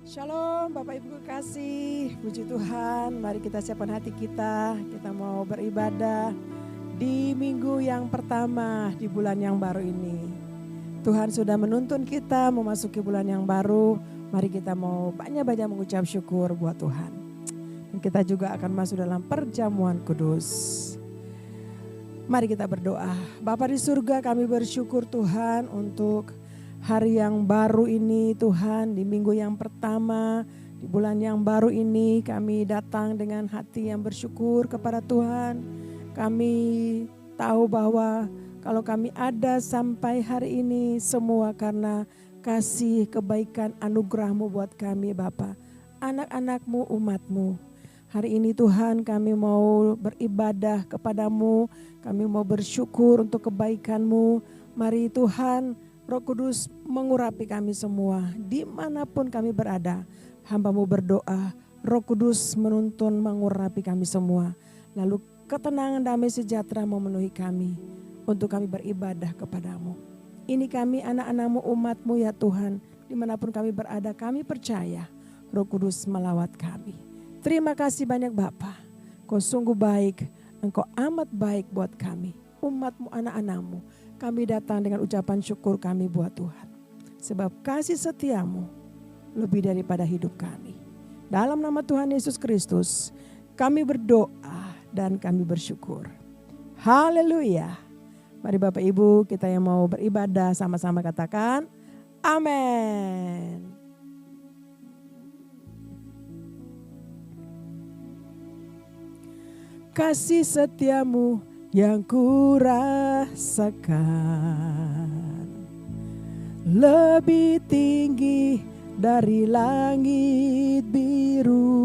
Shalom Bapak Ibu kekasih, puji Tuhan, mari kita siapkan hati kita mau beribadah di minggu yang pertama di bulan yang baru ini. Tuhan sudah menuntun kita memasuki bulan yang baru, mari kita mau banyak-banyak mengucap syukur buat Tuhan. Dan kita juga akan masuk dalam perjamuan kudus. Mari kita berdoa. Bapa di surga, kami bersyukur Tuhan untuk hari yang baru ini Tuhan, di minggu yang pertama, di bulan yang baru ini kami datang dengan hati yang bersyukur kepada Tuhan. Kami tahu bahwa kalau kami ada sampai hari ini semua karena kasih kebaikan anugerah-Mu buat kami Bapa, anak-anak-Mu, umat-Mu. Hari ini Tuhan kami mau beribadah kepadamu, kami mau bersyukur untuk kebaikan-Mu. Mari Tuhan, Roh Kudus mengurapi kami semua, dimanapun kami berada. Hamba-Mu berdoa, Roh Kudus menuntun mengurapi kami semua. Lalu ketenangan damai sejahtera memenuhi kami, untuk kami beribadah kepadamu. Ini kami anak-anak-Mu, umat-Mu ya Tuhan, dimanapun kami berada kami percaya Roh Kudus melawat kami. Terima kasih banyak Bapa, Kau sungguh baik, Engkau amat baik buat kami, umat-Mu, anak-anak-Mu. Kami datang dengan ucapan syukur kami buat Tuhan. Sebab kasih setia-Mu lebih daripada hidup kami. Dalam nama Tuhan Yesus Kristus kami berdoa dan kami bersyukur. Haleluya. Mari Bapak Ibu kita yang mau beribadah sama-sama katakan amin. Kasih setia-Mu yang ku rasakan lebih tinggi dari langit biru.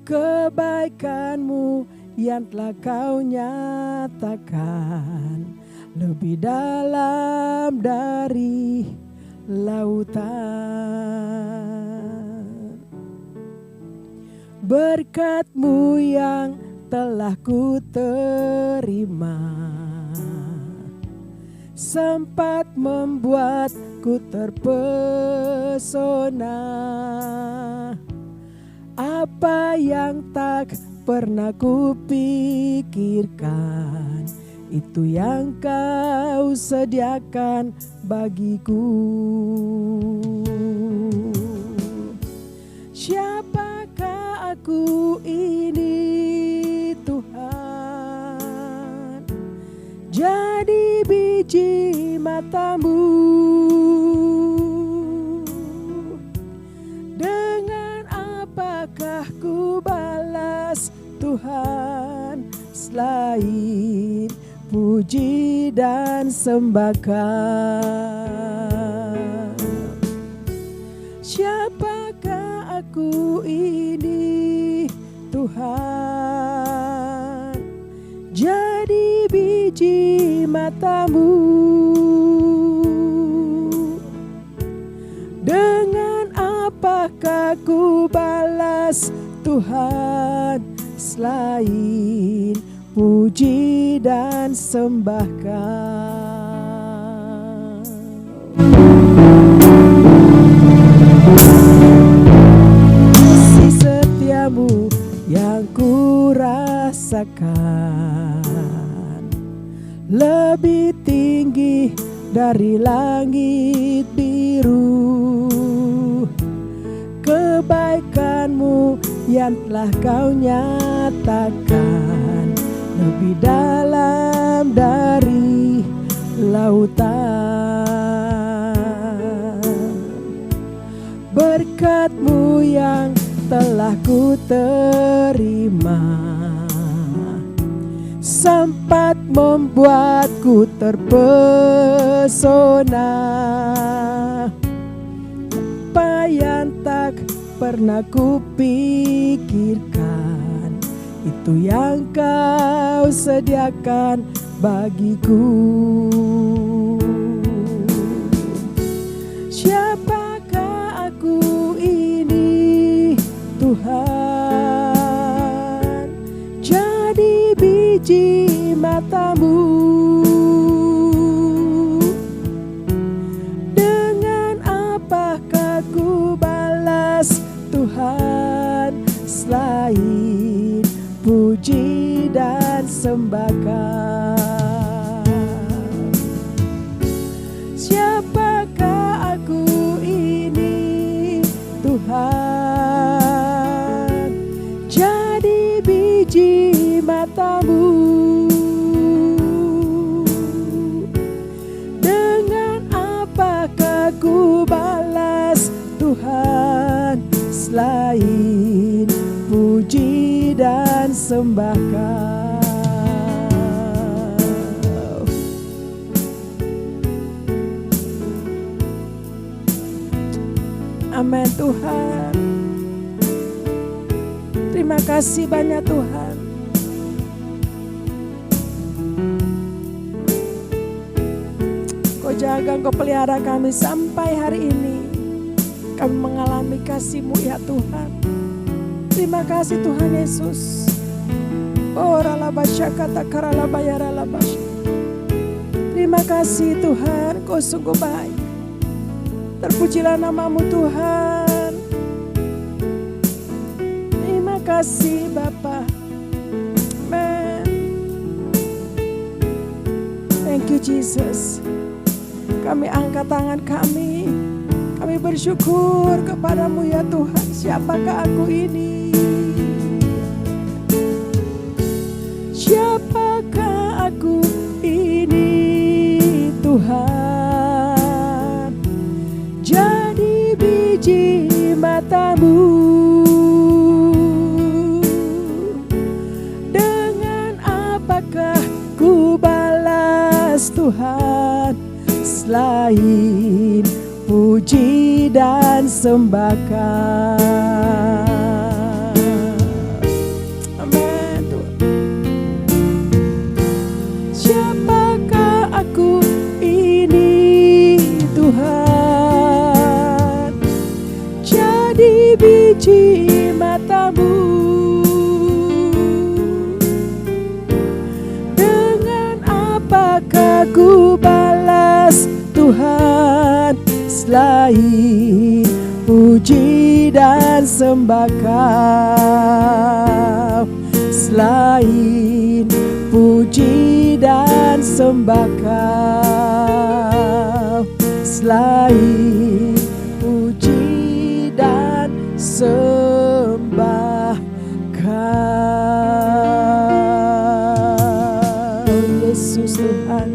Kebaikan-Mu yang telah Kau nyatakan lebih dalam dari lautan. Berkat-Mu yang telah ku terima sempat membuatku terpesona. Apa yang tak pernah ku pikirkan, itu yang Kau sediakan bagiku. Siapakah aku ini Tuhan, jadi biji mata-Mu. Dengan apakah ku balas Tuhan, selain puji dan sembahkan. Siapakah aku ini Tuhan, jadi biji mata-Mu. Dengan apakah ku balas Tuhan, selain puji dan sembahkan. Kasih setia-Mu yang ku rasakan lebih tinggi dari langit biru. Kebaikan-Mu yang telah Kau nyatakan lebih dalam dari lautan. Berkat-Mu yang telah ku terima sempat membuatku terpesona. Apa yang tak pernah ku pikirkan, itu yang Kau sediakan bagiku. Siapakah aku ini Tuhan, jadi biji mata-Mu. Dengan apakah sembah Kau. Amin Tuhan. Terima kasih banyak Tuhan. Kau jaga, Kau pelihara kami sampai hari ini. Kami mengalami kasih-Mu ya Tuhan. Terima kasih Tuhan Yesus. Terima kasih Tuhan, Kau sungguh baik. Terpujilah nama-Mu Tuhan. Terima kasih Bapa. Amen. Thank you Jesus. Kami angkat tangan kami. Kami bersyukur kepada-Mu ya Tuhan. Siapakah aku ini? Siapakah aku ini Tuhan? Jadi biji mata-Mu. Dengan apakah ku balas Tuhan selain puji dan sembah Kau. Amin Tuhan. Siapakah aku ini Tuhan? Jadi biji mata-Mu. Dengan apakah ku balas Tuhan selain puji dan sembah Kau. Selain puji dan sembah Kau. Selain puji dan sembah Kau. Yesus Tuhan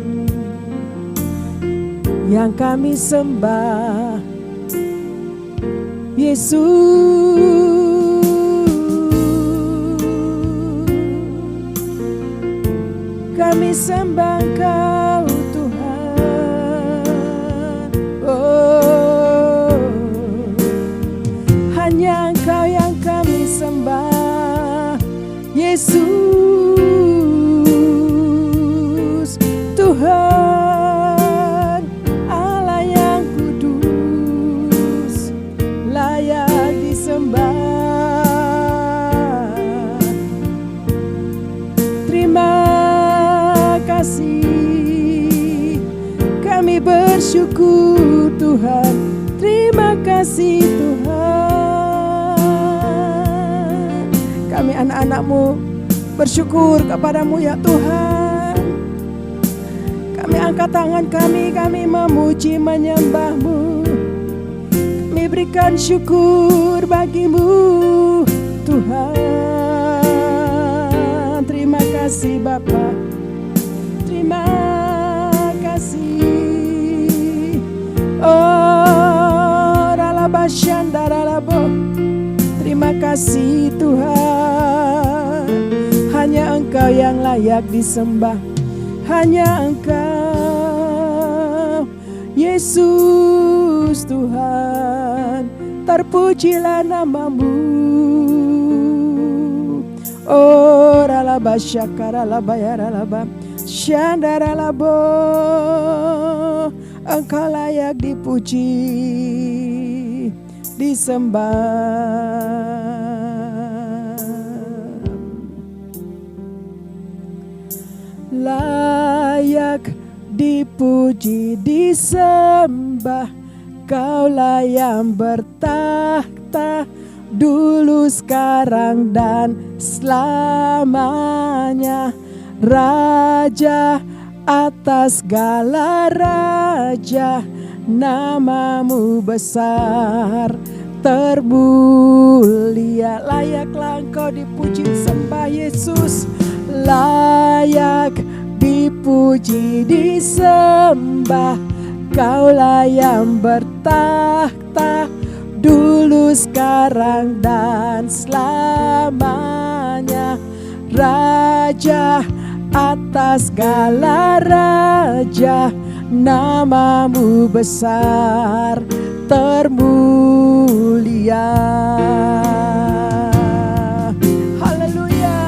yang kami sembah, Yesus. Kami sembah Kau Tuhan. Oh, hanya Engkau yang kami sembah, Yesus Tuhan. Allah yang kudus, layak disembah. Terima kasih, kami bersyukur Tuhan. Terima kasih Tuhan. Kami anak-anak-Mu bersyukur kepada-Mu ya Tuhan. Kami angkat tangan kami memuji menyembah-Mu. Kami berikan syukur bagi-Mu Tuhan. Terima kasih Bapa. Terima kasih. Oh, ralabasyandaralabo. Terima kasih Tuhan. Hanya Engkau yang layak disembah. Hanya Engkau, Yesus Tuhan. Terpujilah nama-Mu. Oh, ralabasyakaralabayaralaba. Syandaralabo. Engkau layak dipuji, disembah. Layak dipuji, disembah. Kaulah yang bertahta dulu, sekarang, dan selamanya. Raja atas segala raja, nama-Mu besar termulia. Layaklah Engkau dipuji, sembah Yesus. Layak dipuji, disembah. Kaulah yang bertahta dulu, sekarang, dan selamanya. Raja atas segala raja, namamu besar termulia. Haleluya,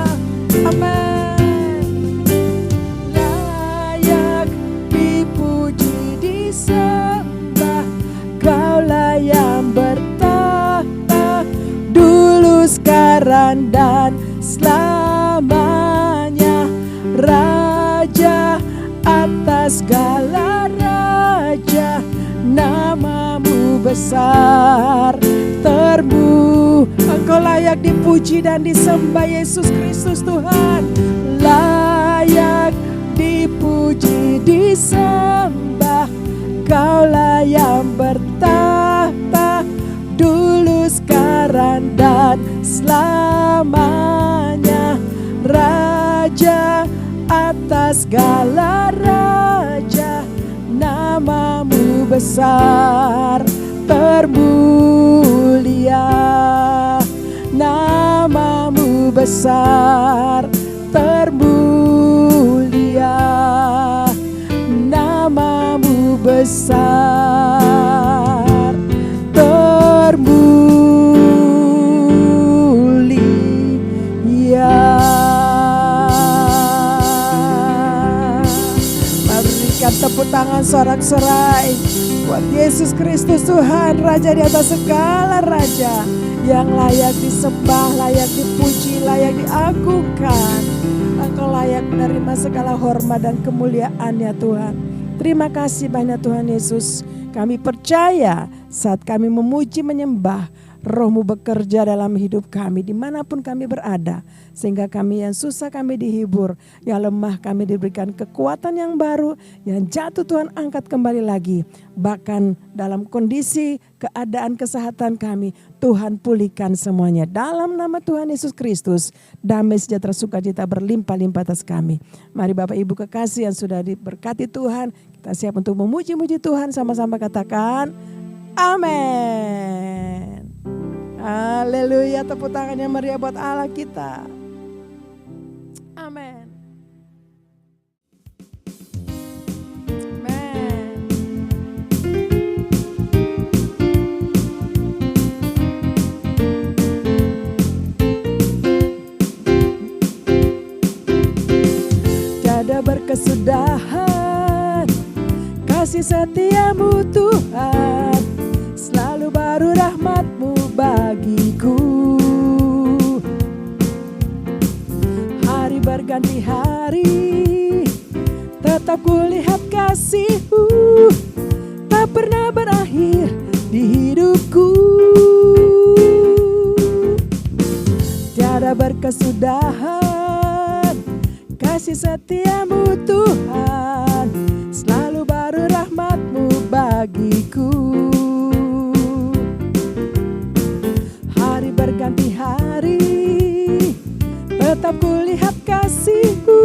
amin. Layak dipuji disembah, Kaulah yang bertahta dulu, sekarang dan selamanya. Raja atas segala raja, namamu besar Engkau layak dipuji dan disembah, Yesus Kristus Tuhan. Layak dipuji disembah, Kaulah yang bertahta dulu, sekarang dan selamanya. Raja atas segala raja, namamu besar termulia. Namamu besar termulia. Namamu besar termulia. Berikan tepuk tangan sorak-sorai buat Yesus Kristus Tuhan, Raja di atas segala raja, yang layak disembah, layak dipuji, layak diagungkan. Engkau layak menerima segala hormat dan kemuliaan ya Tuhan. Terima kasih banyak Tuhan Yesus. Kami percaya saat kami memuji menyembah, Roh-Mu bekerja dalam hidup kami dimanapun kami berada. Sehingga kami yang susah kami dihibur, yang lemah kami diberikan kekuatan yang baru, yang jatuh Tuhan angkat kembali lagi. Bahkan dalam kondisi keadaan kesehatan kami, Tuhan pulihkan semuanya. Dalam nama Tuhan Yesus Kristus, damai sejahtera sukacita berlimpah-limpah atas kami. Mari Bapak Ibu kekasih yang sudah diberkati Tuhan, kita siap untuk memuji-muji Tuhan, sama-sama katakan amin. Haleluya, tepuk tangannya meriah buat Allah kita. Amin. Amin. Tiada berkesudahan kasih setiamu Tuhan, selalu baru rahmat-Mu bagiku. Hari berganti hari, tetap kulihat kasih-Mu, tak pernah berakhir di hidupku. Tiada berkesudahan kasih setiamu Tuhan, selalu baru rahmat-Mu bagiku. Hari berganti hari, tetap kulihat kasih-Mu,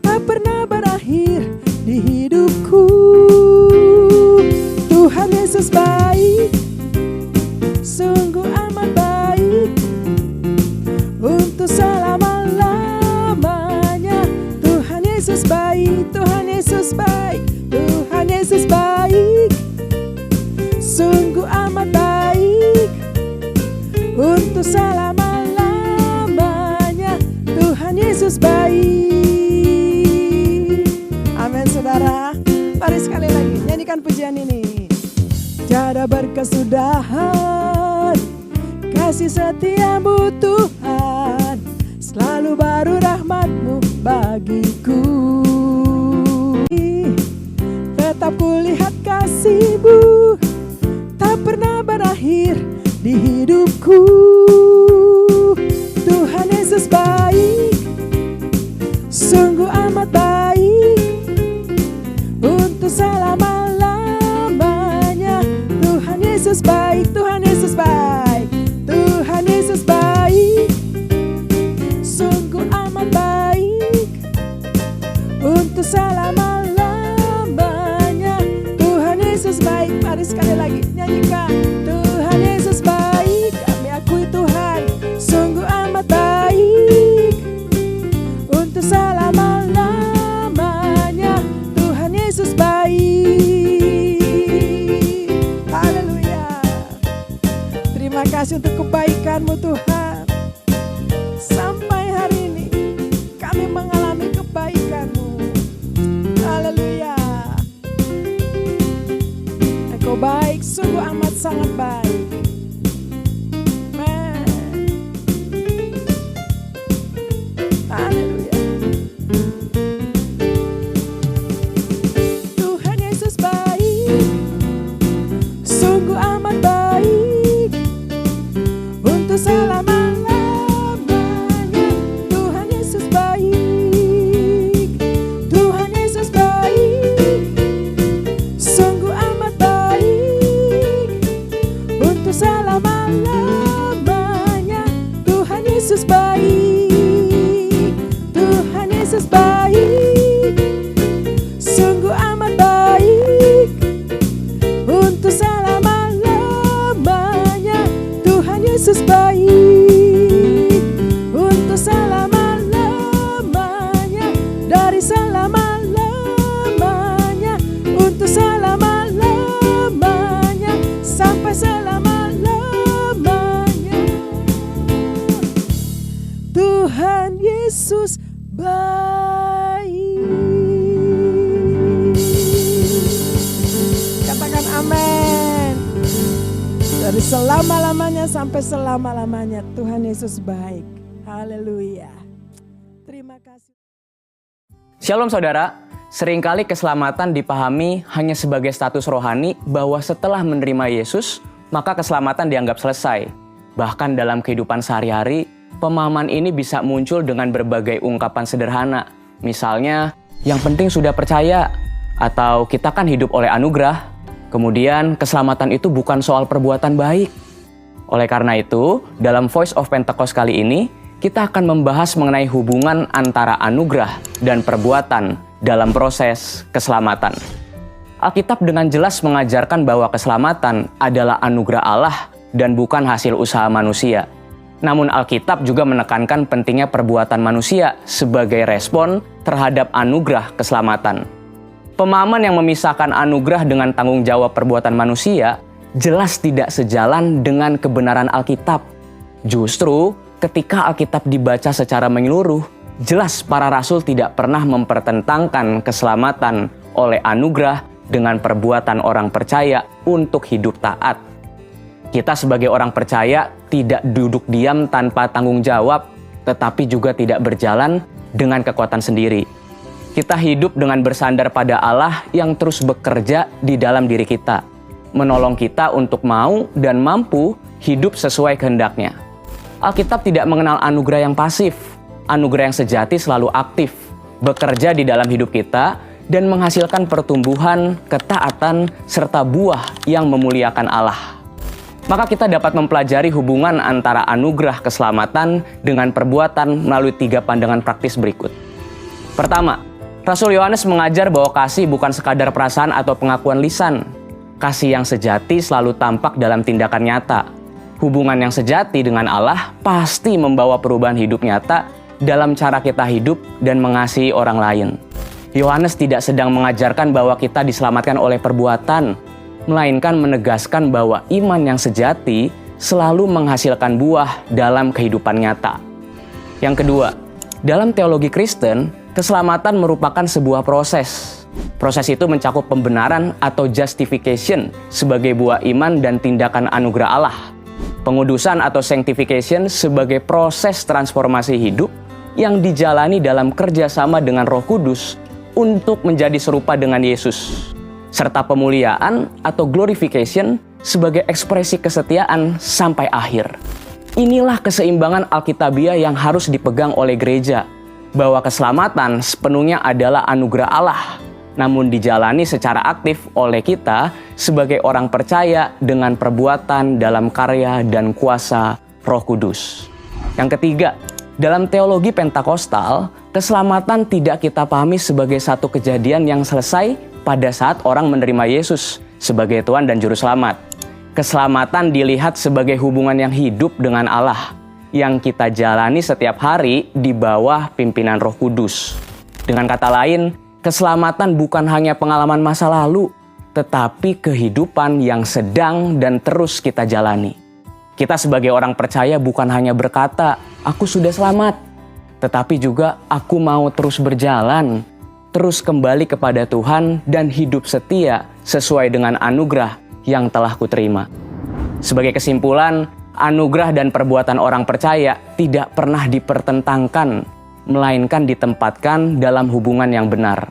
tak pernah berakhir di hidupku. Tuhan Yesus baik, sungguh amat baik, untuk selama-lamanya. Tuhan Yesus baik, Tuhan Yesus baik, Tuhan Yesus baik, sungguh amat baik, untuk selama-lamanya. Tuhan Yesus baik. Amin saudara. Mari sekali lagi nyanyikan pujian ini. Tiada berkesudahan kasih setiamu Tuhan, selalu baru rahmat-Mu bagiku. Tetap kulihat kasih-Mu, tak pernah berakhir di hidupku. Tuhan Yesus baik, sungguh amat baik, untuk selama-lamanya. Tuhan Yesus baik, Tuhan Yesus baik, Tuhan Yesus baik, sungguh amat baik, untuk selama-lamanya. Tuhan Yesus baik. Mari sekali lagi nyanyikan. Tuhan Yesus baik, kami akui Yesus baik. Haleluya. Terima kasih untuk kebaikan-Mu Tuhan. Sampai hari ini kami mengalami kebaikan-Mu. Haleluya. Engkau baik, sungguh amat sangat baik. Amen. Haleluya. Tuhan Yesus baik, sungguh amat baik untuk selama-lamanya. Tuhan Yesus baik, Tuhan Yesus baik, sungguh amat baik untuk selama-lamanya. Tuhan Yesus baik, Tuhan Yesus baik, sungguh amat baik untuk selama-lamanya. Tuhan Yesus baik untuk selama-lamanya, dari selama-lamanya untuk selama-lamanya sampai selama-lamanya. Tuhan Yesus baik. Katakan amin. Dari selama-lamanya sampai selama-lamanya Tuhan Yesus baik. Haleluya. Terima kasih. Shalom saudara, seringkali keselamatan dipahami hanya sebagai status rohani bahwa setelah menerima Yesus, maka keselamatan dianggap selesai. Bahkan dalam kehidupan sehari-hari, pemahaman ini bisa muncul dengan berbagai ungkapan sederhana. Misalnya, yang penting sudah percaya, atau kita kan hidup oleh anugerah. Kemudian, keselamatan itu bukan soal perbuatan baik. Oleh karena itu, dalam Voice of Pentecost kali ini, kita akan membahas mengenai hubungan antara anugerah dan perbuatan dalam proses keselamatan. Alkitab dengan jelas mengajarkan bahwa keselamatan adalah anugerah Allah dan bukan hasil usaha manusia. Namun Alkitab juga menekankan pentingnya perbuatan manusia sebagai respon terhadap anugerah keselamatan. Pemahaman yang memisahkan anugerah dengan tanggung jawab perbuatan manusia jelas tidak sejalan dengan kebenaran Alkitab. Justru ketika Alkitab dibaca secara menyeluruh, jelas para rasul tidak pernah mempertentangkan keselamatan oleh anugerah dengan perbuatan orang percaya untuk hidup taat. Kita sebagai orang percaya tidak duduk diam tanpa tanggung jawab, tetapi juga tidak berjalan dengan kekuatan sendiri. Kita hidup dengan bersandar pada Allah yang terus bekerja di dalam diri kita, menolong kita untuk mau dan mampu hidup sesuai kehendaknya. Alkitab tidak mengenal anugerah yang pasif. Anugerah yang sejati selalu aktif, bekerja di dalam hidup kita, dan menghasilkan pertumbuhan, ketaatan, serta buah yang memuliakan Allah. Maka kita dapat mempelajari hubungan antara anugerah keselamatan dengan perbuatan melalui 3 pandangan praktis berikut. Pertama, Rasul Yohanes mengajar bahwa kasih bukan sekadar perasaan atau pengakuan lisan. Kasih yang sejati selalu tampak dalam tindakan nyata. Hubungan yang sejati dengan Allah pasti membawa perubahan hidup nyata dalam cara kita hidup dan mengasihi orang lain. Yohanes tidak sedang mengajarkan bahwa kita diselamatkan oleh perbuatan, melainkan menegaskan bahwa iman yang sejati selalu menghasilkan buah dalam kehidupan nyata. Yang kedua, dalam teologi Kristen, keselamatan merupakan sebuah proses. Proses itu mencakup pembenaran atau justification sebagai buah iman dan tindakan anugerah Allah. Pengudusan atau sanctification sebagai proses transformasi hidup yang dijalani dalam kerjasama dengan Roh Kudus untuk menjadi serupa dengan Yesus. Serta pemuliaan atau glorification sebagai ekspresi kesetiaan sampai akhir. Inilah keseimbangan Alkitabiah yang harus dipegang oleh gereja, bahwa keselamatan sepenuhnya adalah anugerah Allah, namun dijalani secara aktif oleh kita sebagai orang percaya dengan perbuatan dalam karya dan kuasa Roh Kudus. Yang ketiga, dalam teologi Pentakostal, keselamatan tidak kita pahami sebagai satu kejadian yang selesai pada saat orang menerima Yesus sebagai Tuhan dan Juru Selamat. Keselamatan dilihat sebagai hubungan yang hidup dengan Allah, yang kita jalani setiap hari di bawah pimpinan Roh Kudus. Dengan kata lain, Keselamatan bukan hanya pengalaman masa lalu, tetapi kehidupan yang sedang dan terus kita jalani. Kita sebagai orang percaya bukan hanya berkata, "Aku sudah selamat," tetapi juga aku mau terus berjalan, terus kembali kepada Tuhan dan hidup setia sesuai dengan anugerah yang telah kuterima. Sebagai kesimpulan, anugerah dan perbuatan orang percaya tidak pernah dipertentangkan, melainkan ditempatkan dalam hubungan yang benar.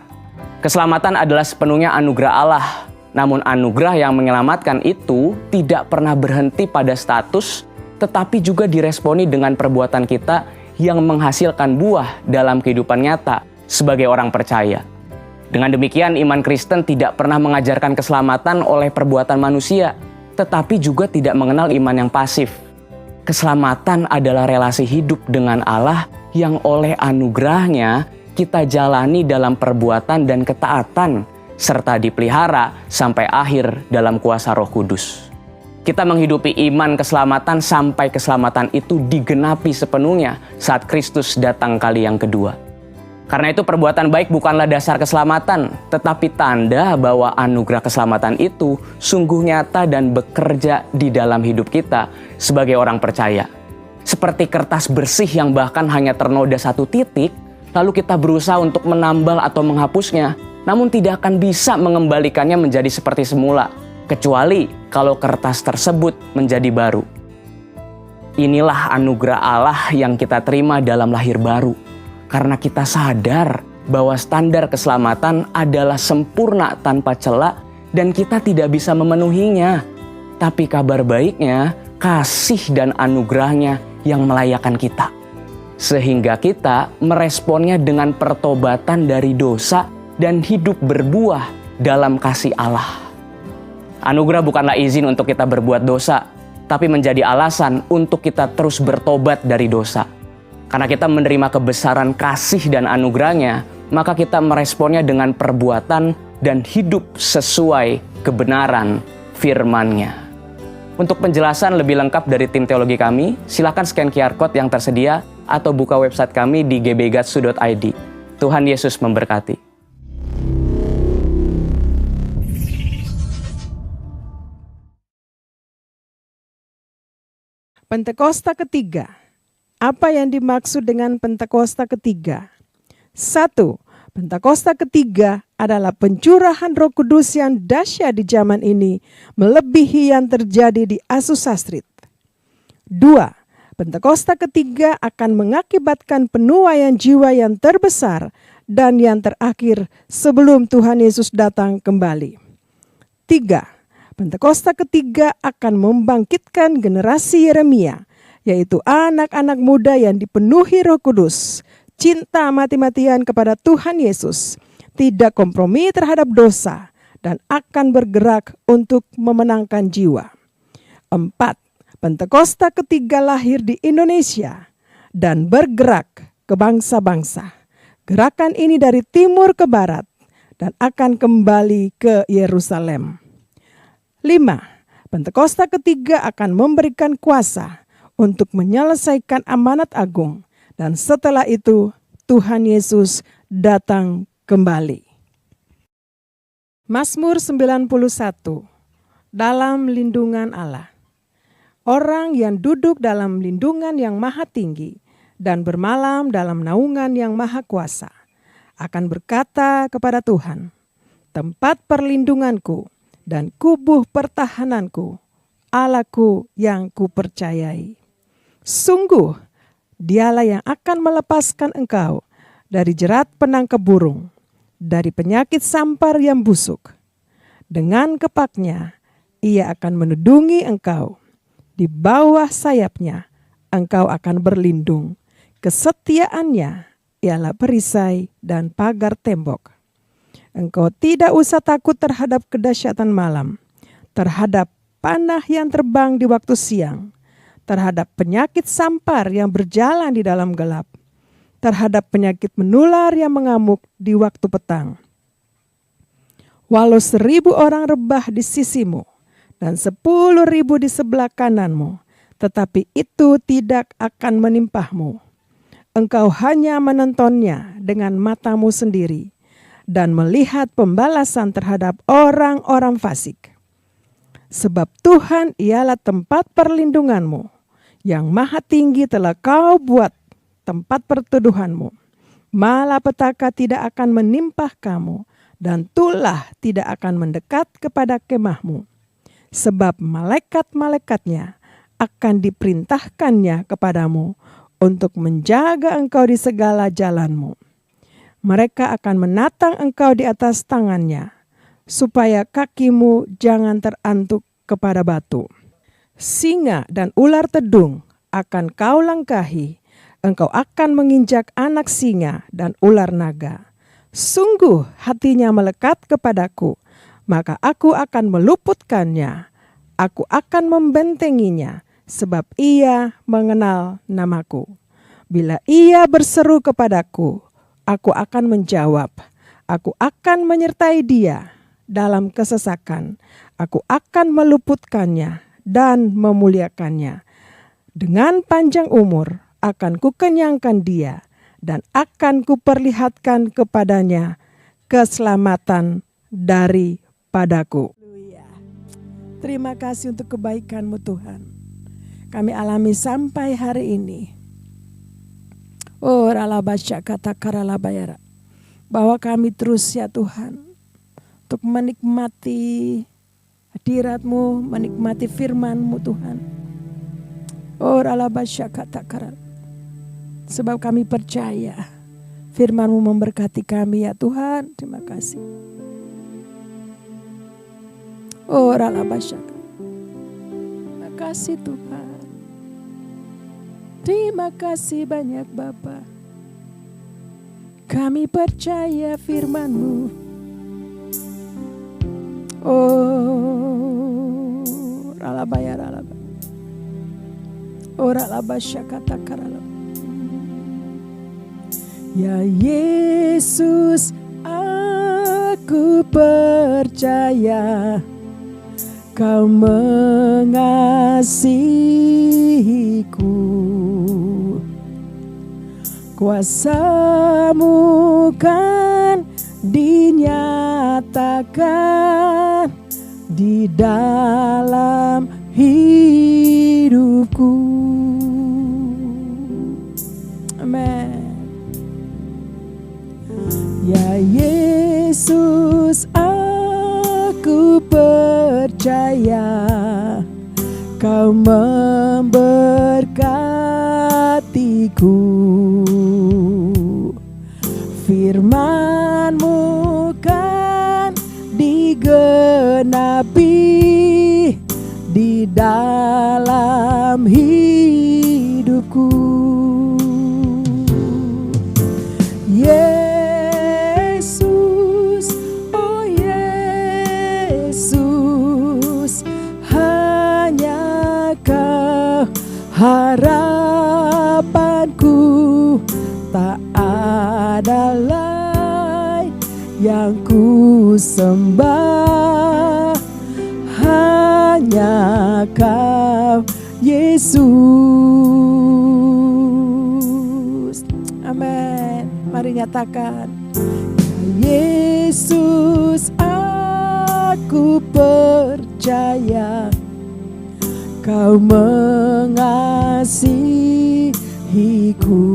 Keselamatan adalah sepenuhnya anugerah Allah, namun anugerah yang menyelamatkan itu tidak pernah berhenti pada status, tetapi juga diresponi dengan perbuatan kita yang menghasilkan buah dalam kehidupan nyata sebagai orang percaya. Dengan demikian, iman Kristen tidak pernah mengajarkan keselamatan oleh perbuatan manusia, tetapi juga tidak mengenal iman yang pasif. Keselamatan adalah relasi hidup dengan Allah yang oleh anugerahnya kita jalani dalam perbuatan dan ketaatan, serta dipelihara sampai akhir dalam kuasa Roh Kudus. Kita menghidupi iman keselamatan sampai keselamatan itu digenapi sepenuhnya saat Kristus datang kali yang kedua. Karena itu perbuatan baik bukanlah dasar keselamatan, tetapi tanda bahwa anugerah keselamatan itu sungguh nyata dan bekerja di dalam hidup kita sebagai orang percaya. Seperti kertas bersih yang bahkan hanya ternoda satu titik, lalu kita berusaha untuk menambal atau menghapusnya, namun tidak akan bisa mengembalikannya menjadi seperti semula, kecuali kalau kertas tersebut menjadi baru. Inilah anugerah Allah yang kita terima dalam lahir baru, karena kita sadar bahwa standar keselamatan adalah sempurna tanpa celah dan kita tidak bisa memenuhinya. Tapi kabar baiknya, kasih dan anugerahnya yang melayakkan kita. Sehingga kita meresponnya dengan pertobatan dari dosa dan hidup berbuah dalam kasih Allah. Anugerah bukanlah izin untuk kita berbuat dosa, tapi menjadi alasan untuk kita terus bertobat dari dosa. Karena kita menerima kebesaran kasih dan anugerahnya, maka kita meresponnya dengan perbuatan dan hidup sesuai kebenaran firman-Nya. Untuk penjelasan lebih lengkap dari tim teologi kami, silakan scan QR Code yang tersedia atau buka website kami di gbgatsu.id. Tuhan Yesus memberkati. Pentakosta ketiga. Apa yang dimaksud dengan Pentakosta ketiga? 1. Pentakosta ketiga adalah pencurahan Roh Kudus yang dahsyat di zaman ini, melebihi yang terjadi di Azusa Street. 2. Pentakosta ketiga akan mengakibatkan penuaian jiwa yang terbesar dan yang terakhir sebelum Tuhan Yesus datang kembali. 3. Pentakosta ketiga akan membangkitkan generasi Yeremia, yaitu anak-anak muda yang dipenuhi Roh Kudus, cinta mati-matian kepada Tuhan Yesus, tidak kompromi terhadap dosa, dan akan bergerak untuk memenangkan jiwa. 4. Pentakosta ketiga lahir di Indonesia dan bergerak ke bangsa-bangsa. Gerakan ini dari timur ke barat dan akan kembali ke Yerusalem. 5. Pentakosta ketiga akan memberikan kuasa untuk menyelesaikan amanat agung, dan setelah itu Tuhan Yesus datang kembali. Mazmur 91. Dalam lindungan Allah. Orang yang duduk dalam lindungan yang maha tinggi dan bermalam dalam naungan yang maha kuasa akan berkata kepada Tuhan, "Tempat perlindunganku dan kubuh pertahananku, Allahku yang kupercayai. Sungguh, Dialah yang akan melepaskan engkau dari jerat penangkap burung, dari penyakit sampar yang busuk. Dengan kepaknya, Ia akan menudungi engkau. Di bawah sayapnya, engkau akan berlindung. Kesetiaannya ialah perisai dan pagar tembok. Engkau tidak usah takut terhadap kedahsyatan malam, terhadap panah yang terbang di waktu siang, terhadap penyakit sampar yang berjalan di dalam gelap, terhadap penyakit menular yang mengamuk di waktu petang. Walau 1.000 orang rebah di sisimu dan 10.000 di sebelah kananmu, tetapi itu tidak akan menimpahmu. Engkau hanya menontonnya dengan matamu sendiri, dan melihat pembalasan terhadap orang-orang fasik. Sebab Tuhan ialah tempat perlindunganmu, yang maha tinggi telah kau buat tempat perteduhanmu. Malapetaka tidak akan menimpa kamu, dan tulah tidak akan mendekat kepada kemahmu. Sebab malaikat-malaikatnya akan diperintahkannya kepadamu untuk menjaga engkau di segala jalanmu. Mereka akan menatang engkau di atas tangannya, supaya kakimu jangan terantuk kepada batu. Singa dan ular tedung akan kau langkahi, engkau akan menginjak anak singa dan ular naga. Sungguh hatinya melekat kepadaku, maka aku akan meluputkannya, aku akan membentenginya, sebab ia mengenal namaku. Bila ia berseru kepadaku, aku akan menjawab, aku akan menyertai dia dalam kesesakan, aku akan meluputkannya dan memuliakannya. Dengan panjang umur akan kukenyangkan dia, dan akan kuperlihatkan kepadanya keselamatan daripadaku. Terima kasih untuk kebaikan-Mu Tuhan. Kami alami sampai hari ini. Oh ralabasya kata karalabayara. Bahwa kami terus ya Tuhan, untuk menikmati hadirat-Mu, menikmati firman-Mu Tuhan. Oh ralabasya kata karal. Sebab kami percaya firman-Mu memberkati kami ya Tuhan. Terima kasih. Oh ralabasya. Terima kasih Tuhan. Terima kasih banyak Bapa. Kami percaya firman-Mu. Oh ralabaya ralabaya. Oh ralabasya kata karalab. Ya Yesus, aku percaya Kau mengasihiku. Kuasa-Mu kan dinyatakan di dalam hidupku. Amen. Ya Yesus, aku percaya Kau memberkatiku. Firman-Mu kan digenapi di dalam hidupku. Yesus, oh Yesus, hanya Kau harapanku, tak ada lain yang ku sembah, hanya Kau Yesus. Amin. Mari nyatakan, Yesus, aku percaya Kau mengasihiku.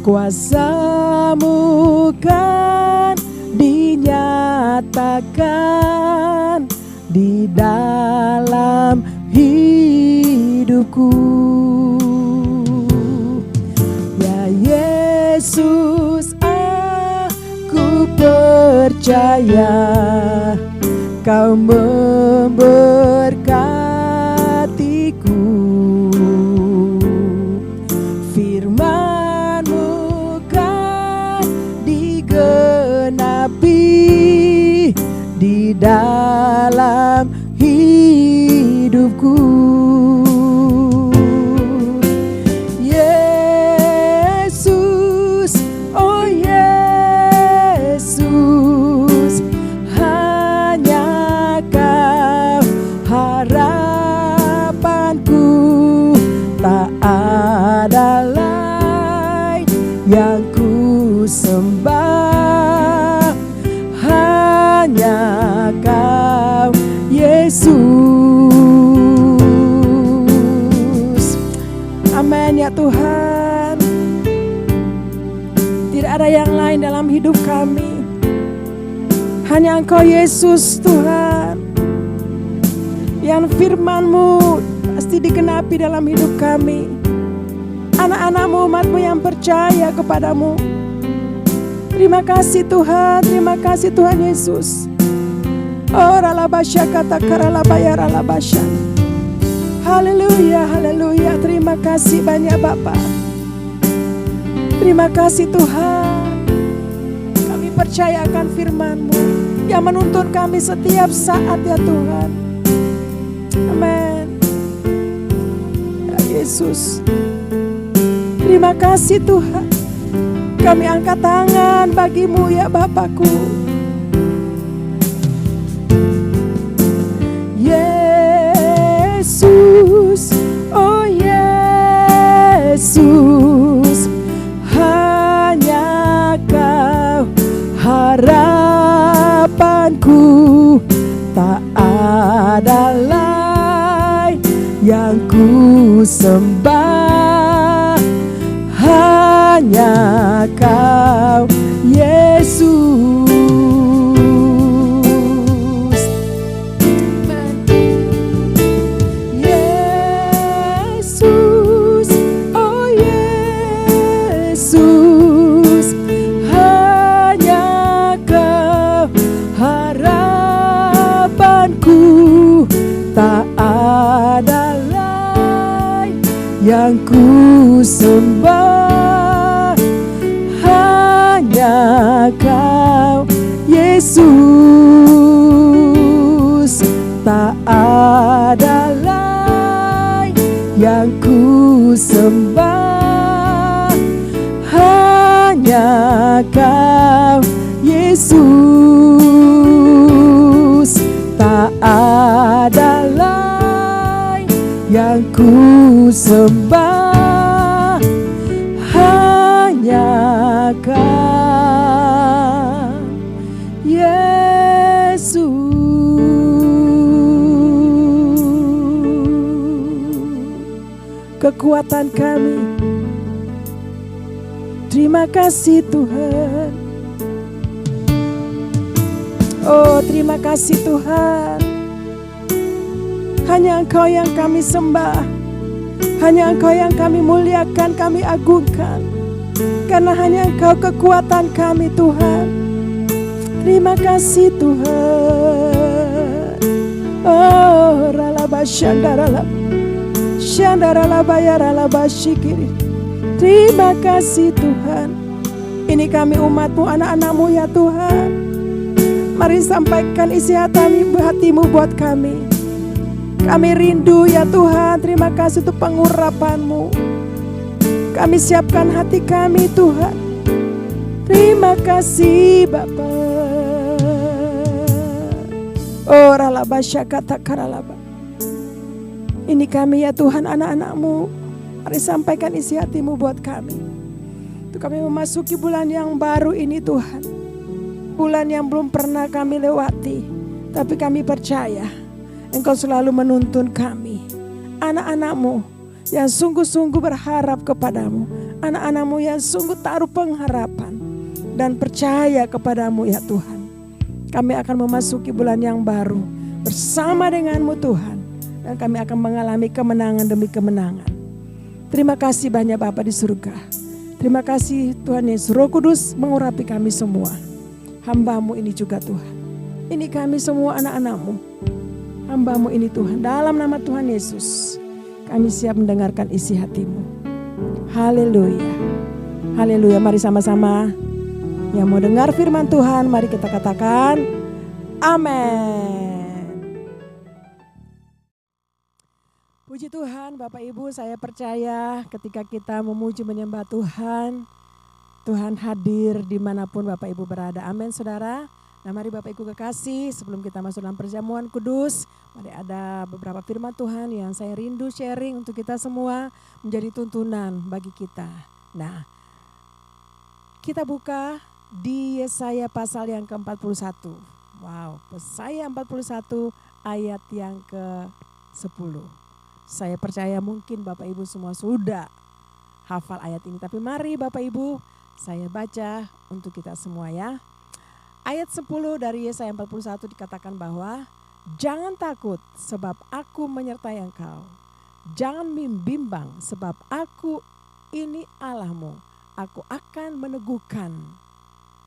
Kuasa-Mu kan dinyatakan di dalam hidupku. Ya Yesus, aku percaya Kau memberkatiku. Firman-Mu kan digenapi di dalam hidupku. Yesus, oh Yesus, hanya Kau harapanku, tak ada lain yang ku sembah, Hanya Engkau Yesus Tuhan, yang firman-Mu pasti digenapi dalam hidup kami. Anak-anak-Mu, umat-Mu yang percaya kepadamu. Terima kasih Tuhan, terima kasih Tuhan Yesus. Oh ralabasya kata karalabaya ralabasya. Haleluya, haleluya. Terima kasih banyak Bapa. Terima kasih Tuhan. Kami percaya akan firman-Mu yang menuntun kami setiap saat ya Tuhan. Amin. Ya Yesus. Terima kasih Tuhan. Kami angkat tangan bagi-Mu ya Bapakku. Yesus, oh Yesus, hanya Kau harapanku, tak ada lain yang ku sembah, hanya Kau Yesus. Yesus, oh Yesus, hanya Kau harapanku, tak ada lain yang ku sembah, hanya Kau Yesus, tak ada lain yang ku sembah, hanya Kau Yesus, tak ada lain yang ku sembah, hanya Kau Yesus. Kekuatan kami. Terima kasih Tuhan. Oh terima kasih Tuhan. Hanya Engkau yang kami sembah, hanya Engkau yang kami muliakan, kami agungkan, karena hanya Engkau kekuatan kami Tuhan. Terima kasih Tuhan. Oh ralabasyandaralabayaralabasyikiri. Terima kasih Tuhan. Ini kami umat-Mu, anak-anak-Mu ya Tuhan. Mari sampaikan isi hatimu buat kami. Kami rindu ya Tuhan. Terima kasih untuk pengurapan-Mu. Kami siapkan hati kami Tuhan. Terima kasih Bapa. Oh ralabasya kata karalaba. Ini kami ya Tuhan, anak-anak-Mu. Mari sampaikan isi hatimu buat kami. Untuk kami memasuki bulan yang baru ini Tuhan. Bulan yang belum pernah kami lewati. Tapi kami percaya Engkau selalu menuntun kami. Anak-anak-Mu yang sungguh-sungguh berharap kepadamu. Anak-anak-Mu yang sungguh taruh pengharapan dan percaya kepadamu ya Tuhan. Kami akan memasuki bulan yang baru bersama dengan-Mu Tuhan. Dan kami akan mengalami kemenangan demi kemenangan. Terima kasih banyak Bapa di surga. Terima kasih Tuhan Yesus, Roh Kudus mengurapi kami semua. Hamba-Mu ini juga Tuhan. Ini kami semua anak-anak-Mu. Hamba-Mu ini Tuhan. Dalam nama Tuhan Yesus, kami siap mendengarkan isi hati-Mu. Haleluya. Haleluya. Mari sama-sama yang mau dengar firman Tuhan, mari kita katakan amin. Puji Tuhan Bapak Ibu, saya percaya ketika kita memuji menyembah Tuhan, Tuhan hadir dimanapun Bapak Ibu berada. Amin saudara. Nah mari Bapak Ibu kekasih, sebelum kita masuk dalam perjamuan kudus, mari ada beberapa firman Tuhan yang saya rindu sharing untuk kita semua menjadi tuntunan bagi kita. Nah kita buka di Yesaya pasal yang ke-41. Wow, Yesaya 41 ayat yang ke-10. Saya percaya mungkin Bapak Ibu semua sudah hafal ayat ini. Tapi mari Bapak Ibu saya baca untuk kita semua ya. Ayat 10 dari Yesaya 41 dikatakan bahwa jangan takut sebab aku menyertai engkau. Jangan bimbang sebab aku ini Allahmu. Aku akan meneguhkan,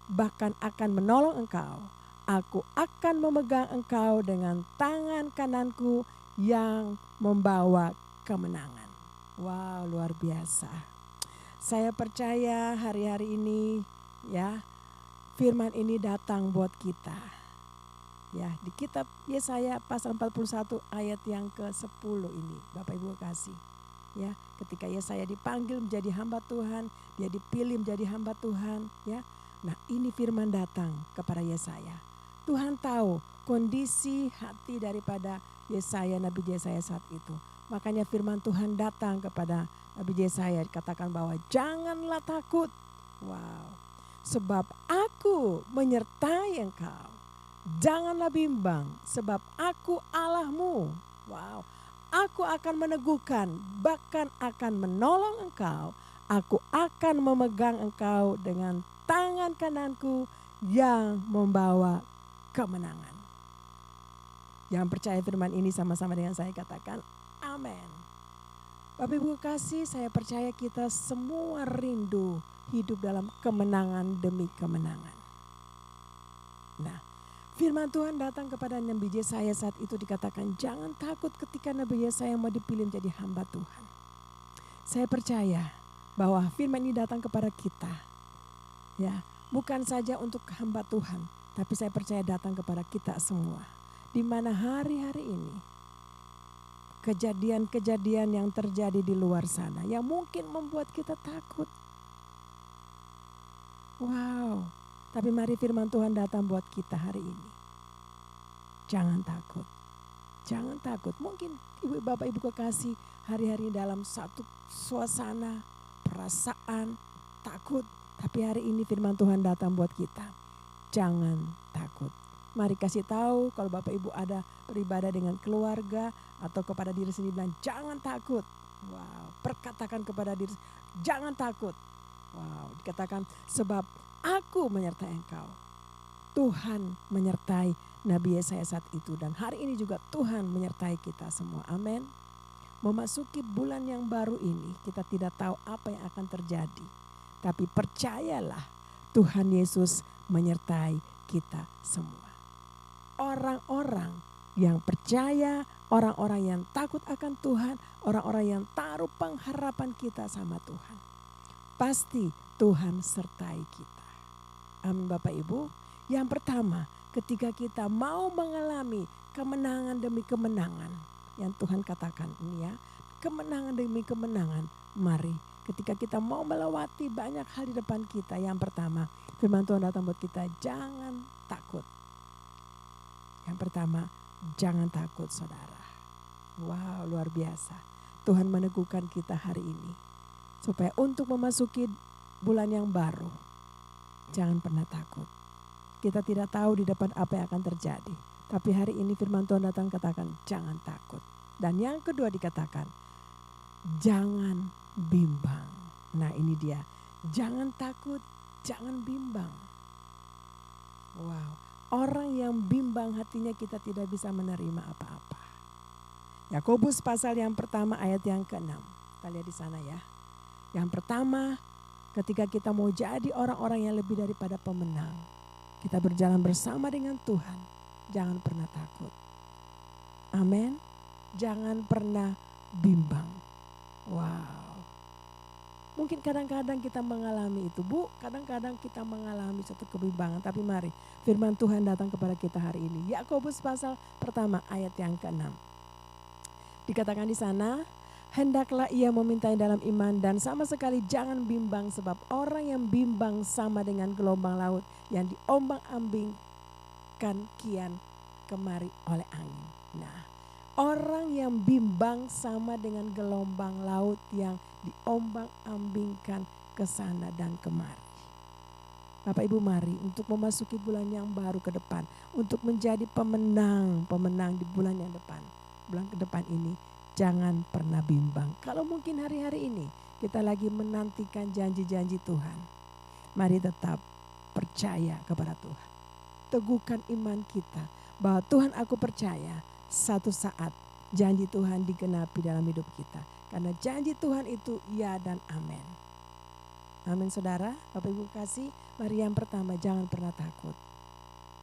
bahkan akan menolong engkau. Aku akan memegang engkau dengan tangan kananku yang membawa kemenangan. Wow, luar biasa. Saya percaya hari-hari ini ya, firman ini datang buat kita. Ya, di kitab Yesaya pasal 41 ayat yang ke-10 ini, Bapak Ibu kasih. Ya, ketika Yesaya dipanggil menjadi hamba Tuhan, dia dipilih menjadi hamba Tuhan, ya. Nah, ini firman datang kepada Yesaya. Tuhan tahu kondisi hati daripada Yesaya, Nabi Yesaya saat itu. Makanya firman Tuhan datang kepada Nabi Yesaya, dikatakan bahwa janganlah takut. Wow. Sebab aku menyertai engkau. Janganlah bimbang sebab aku Allahmu. Wow. Aku akan meneguhkan, bahkan akan menolong engkau. Aku akan memegang engkau dengan tangan kananku yang membawa kemenangan. Yang percaya firman ini sama-sama dengan saya katakan amin. Bapak Ibu kasih, saya percaya kita semua rindu hidup dalam kemenangan demi kemenangan. Nah, firman Tuhan datang kepada Nabi Yesaya saat itu dikatakan jangan takut ketika Nabi Yesaya mau dipilih menjadi hamba Tuhan. Saya percaya bahwa firman ini datang kepada kita. Ya, bukan saja untuk hamba Tuhan, tapi saya percaya datang kepada kita semua. Di mana hari-hari ini kejadian-kejadian yang terjadi di luar sana yang mungkin membuat kita takut. Wow, tapi mari firman Tuhan datang buat kita hari ini. Jangan takut, jangan takut. Mungkin ibu bapak ibu kekasih hari-hari dalam satu suasana, perasaan, takut. Tapi hari ini firman Tuhan datang buat kita. Jangan takut. Mari kasih tahu kalau bapak ibu ada beribadah dengan keluarga atau kepada diri sendiri bilang jangan takut. Wow, perkatakan kepada diri jangan takut. Wow, dikatakan sebab aku menyertai engkau. Tuhan menyertai Nabi Yesaya saat itu dan hari ini juga Tuhan menyertai kita semua. Amin. Memasuki bulan yang baru ini kita tidak tahu apa yang akan terjadi. Tapi percayalah Tuhan Yesus menyertai kita semua. Orang-orang yang percaya, orang-orang yang takut akan Tuhan, orang-orang yang taruh pengharapan kita sama Tuhan. Pasti Tuhan sertai kita. Amin Bapak Ibu. Yang pertama, ketika kita mau mengalami kemenangan demi kemenangan. Yang Tuhan katakan ini ya, kemenangan demi kemenangan. Mari ketika kita mau melewati banyak hal di depan kita. Yang pertama, firman Tuhan datang buat kita, jangan takut. Yang pertama, jangan takut saudara. Wow, luar biasa. Tuhan meneguhkan kita hari ini. Supaya untuk memasuki bulan yang baru, jangan pernah takut. Kita tidak tahu di depan apa yang akan terjadi. Tapi hari ini firman Tuhan datang katakan, jangan takut. Dan yang kedua dikatakan, jangan bimbang. Nah ini dia, jangan takut, jangan bimbang. Wow. Orang yang bimbang hatinya kita tidak bisa menerima apa-apa. Yakobus pasal yang pertama ayat yang ke-6. Kita lihat di sana ya. Yang pertama, ketika kita mau jadi orang-orang yang lebih daripada pemenang. Kita berjalan bersama dengan Tuhan. Jangan pernah takut. Amin. Jangan pernah bimbang. Wow. Mungkin kadang-kadang kita mengalami itu, Bu. Kadang-kadang kita mengalami suatu kebimbangan. Tapi mari, firman Tuhan datang kepada kita hari ini. Yakobus pasal pertama ayat yang ke-6. Dikatakan di sana, hendaklah ia memintai dalam iman dan sama sekali jangan bimbang. Sebab orang yang bimbang sama dengan gelombang laut yang diombang-ambingkan kian kemari oleh angin. Nah, orang yang bimbang sama dengan gelombang laut yang diombang-ambingkan ke sana dan kemari. Bapak Ibu mari untuk memasuki bulan yang baru ke depan. Untuk menjadi pemenang di bulan yang depan. Bulan ke depan ini jangan pernah bimbang. Kalau mungkin hari-hari ini kita lagi menantikan janji-janji Tuhan. Mari tetap percaya kepada Tuhan. teguhkan iman kita bahwa Tuhan, aku percaya satu saat janji Tuhan digenapi dalam hidup kita. Karena janji Tuhan itu ya dan amin. Amin saudara, Bapak Ibu kasih, mari yang pertama jangan pernah takut.